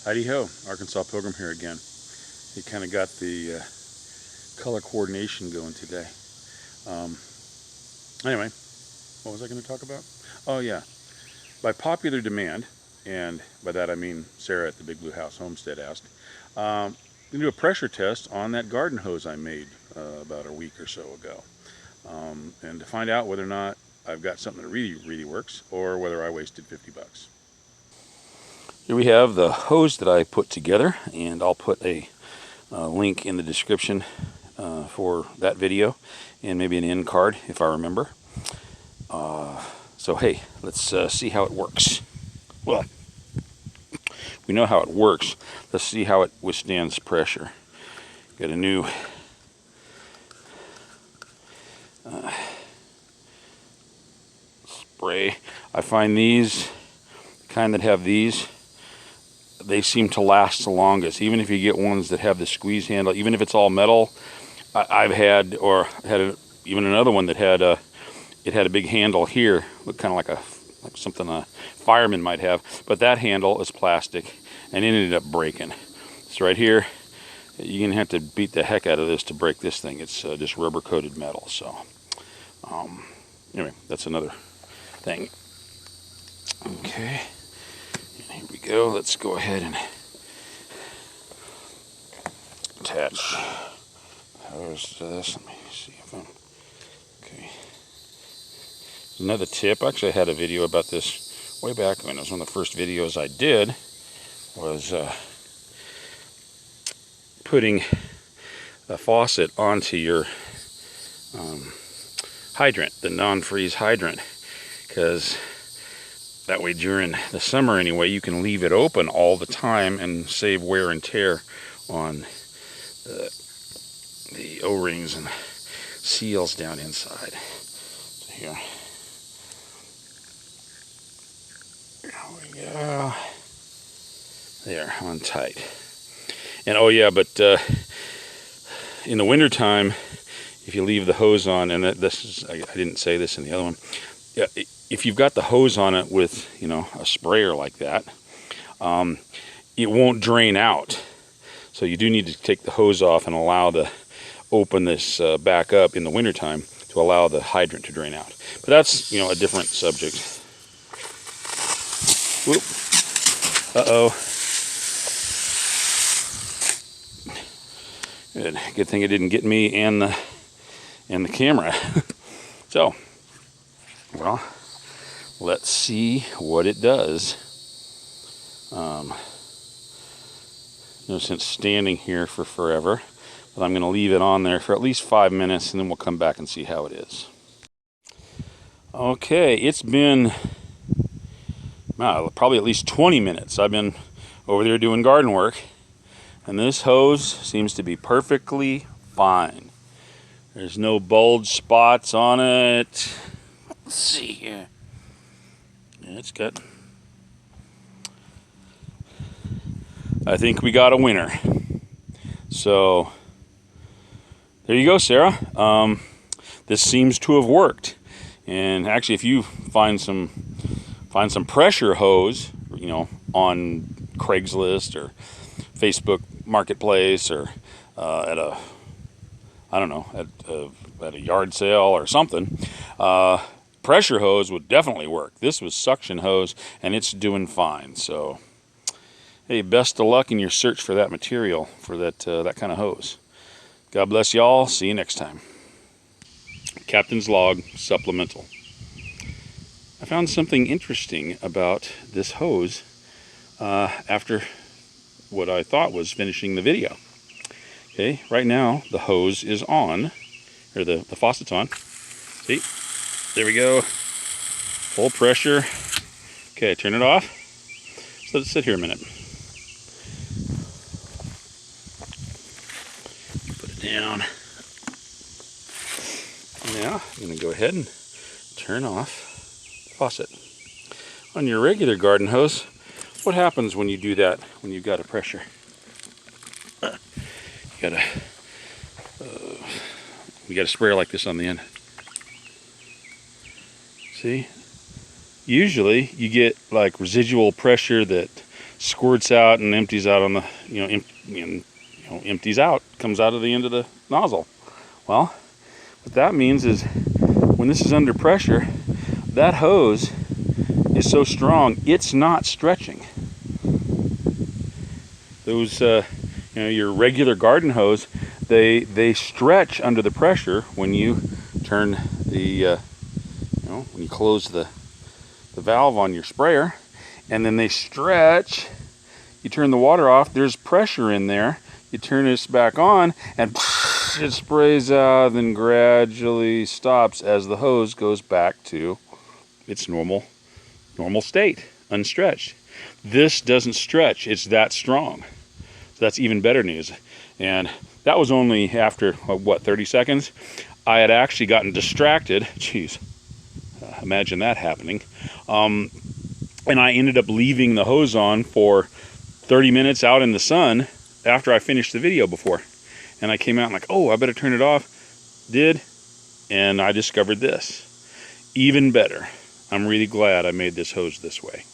Heidi ho, Arkansas Pilgrim here again. He kind of got the color coordination going today. Anyway, what was I going to talk about? Oh yeah, by popular demand, and by that I mean Sarah at the Big Blue House Homestead asked, I'm going to do a pressure test on that garden hose I made about a week or so ago. And to find out whether or not I've got something that really works, or whether I wasted 50 bucks. Here we have the hose that I put together, and I'll put a link in the description for that video, and maybe an end card if I remember. So hey, let's see how it works. Well, we know how it works. Let's see how it withstands pressure. Got a new spray. I find these kind that have these, they seem to last the longest. Even if you get ones that have the squeeze handle, even if it's all metal, I've had, or had even another one that had it had a big handle here, looked kind of like something a fireman might have, but that handle is plastic, and it ended up breaking. So right here, you're gonna have to beat the heck out of this to break this thing. It's just rubber coated metal. So anyway, that's another thing. Okay, and here we go. Let's go ahead and attach hose to this. Let me see if I'm okay. Another tip. Actually, I had a video about this way back when it was one of the first videos I did. Was putting a faucet onto your hydrant, the non-freeze hydrant, because that way during the summer anyway you can leave it open all the time and save wear and tear on the O-rings and seals down inside. So here we go. There, on tight. And oh yeah, but in the winter time, if you leave the hose on, and this is, I didn't say this in the other one, yeah, if you've got the hose on it with, you know, a sprayer like that, it won't drain out. So you do need to take the hose off and open this back up in the wintertime to allow the hydrant to drain out. But that's, you know, a different subject. Whoop. Uh-oh. Good thing it didn't get me and the camera. So, well, let's see what it does. No sense standing here for forever, but I'm going to leave it on there for at least 5 minutes, and then we'll come back and see how it is. Okay, it's been probably at least 20 minutes. I've been over there doing garden work, and this hose seems to be perfectly fine. There's no bulge spots on it. Let's see here. Yeah, it's good. I think we got a winner. So there you go, Sarah. This seems to have worked. And actually, if you find some pressure hose, you know, on Craigslist or Facebook Marketplace, or at a, I don't know, at a yard sale or something, pressure hose would definitely work. This was suction hose, and it's doing fine. So hey, best of luck in your search for that material, for that kind of hose. God bless y'all. See you next time. Captain's Log Supplemental. I found something interesting about this hose after what I thought was finishing the video. Okay, right now the hose is on, or the faucet's on. See, there we go. Full pressure. Okay, turn it off. Just let it sit here a minute. Put it down. Now I'm going to go ahead and turn off the faucet. On your regular garden hose, what happens when you do that, when you've got a pressure? You got a sprayer like this on the end. See? Usually you get like residual pressure that squirts out and empties out on the, empties out, comes out of the end of the nozzle. Well, what that means is when this is under pressure, that hose is so strong, it's not stretching. Those, your regular garden hose, they stretch under the pressure when you turn the, when you close the valve on your sprayer, and then they stretch. You turn the water off, there's pressure in there. You turn this back on, and it sprays out, then gradually stops as the hose goes back to its normal state, unstretched. This doesn't stretch, it's that strong. So that's even better news. And that was only after, 30 seconds? I had actually gotten distracted. Jeez, imagine that happening. And I ended up leaving the hose on for 30 minutes out in the sun after I finished the video before. And I came out and like, oh, I better turn it off. Did, and I discovered this. Even better. I'm really glad I made this hose this way.